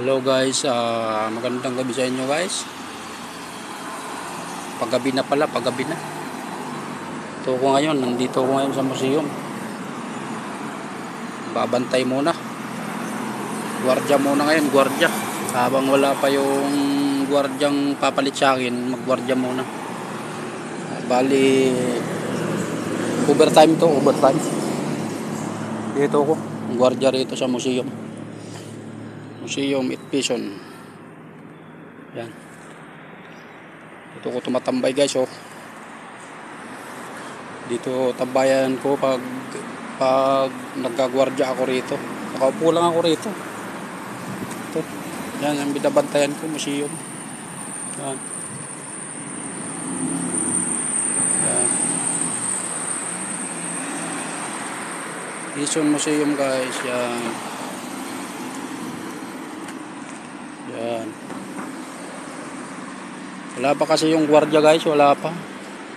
Hello guys, magandang gabi sa inyo guys. Paggabi na pala, paggabi na. Nandito ko ngayon sa museum. Babantay muna. Gwardiya muna ngayon, gwardiya. Habang wala pa yung gwardyang papalit sa akin, maggwardya muna. Bali, overtime to, overtime. Dito ko, gwardiya rito sa museum. Museum Itpison. Yan. Dito ko tumatambay guys, oh. Dito tambayan ko pag naggagwardya ako rito. Nakaupo lang ako rito. Ito. Yan ang binabantayan ko, museum. Yan. Yan. Itpison Museum guys. Yan. Yan. Wala pa kasi yung gwardiya guys, wala pa.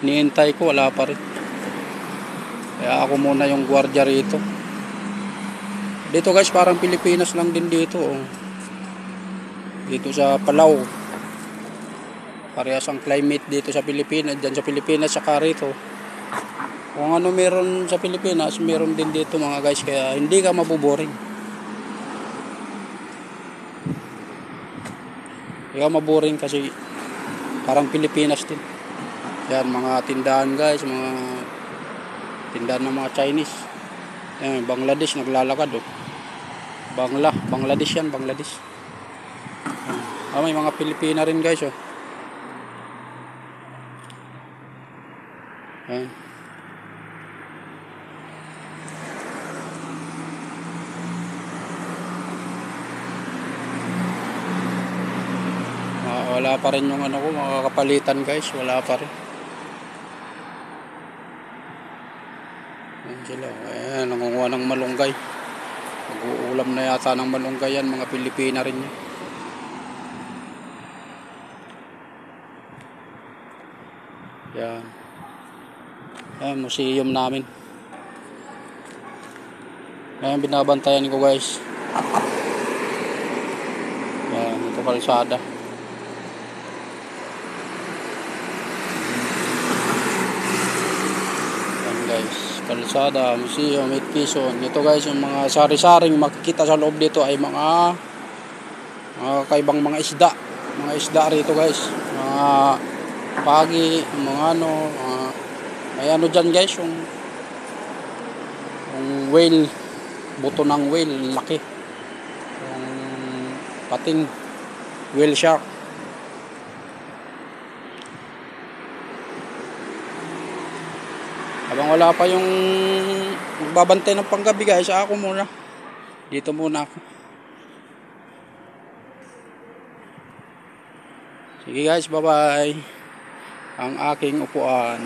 Niintay ko, wala pa rin. Kaya ako muna yung gwardiya rito. Dito guys, parang Pilipinas lang din dito, oh. Dito sa Palau. Parehas ang climate dito sa Pilipinas. Diyan sa Pilipinas, saka rito. Kung ano meron sa Pilipinas, meron din dito mga guys. Kaya hindi ka mabuboring. Hindi ka maboring kasi parang Pilipinas din. Yan, mga tindahan guys, mga tindahan ng mga Chinese. Yan, Bangladesh naglalakad, oh. Bangladesh yan, Bangladesh. May mga Pilipina rin guys, oh. Yan. Wala pa rin yung ano ko, mga kapalitan guys, wala pa rin. Ayan sila, ayan, nangunguha ng malunggay. Mag-uulam na yata ng malunggay yan, mga Pilipina rin yan. Yan. Ayan, museum namin. Ayan, binabantayan ko guys. Ayan, ito kalsada. Guys, kalsada, museum, Itpison. Ito guys, yung mga sari-saring makikita sa loob dito ay mga kaibang mga isda. Mga isda rito guys. Mga pagi, mga ano, may ano dyan guys, yung whale, buto ng whale, laki. Yung pating whale shark. Habang wala pa yung magbabantay ng panggabi guys, ako muna. Dito muna ako. Sige guys, bye bye. Ang aking upuan.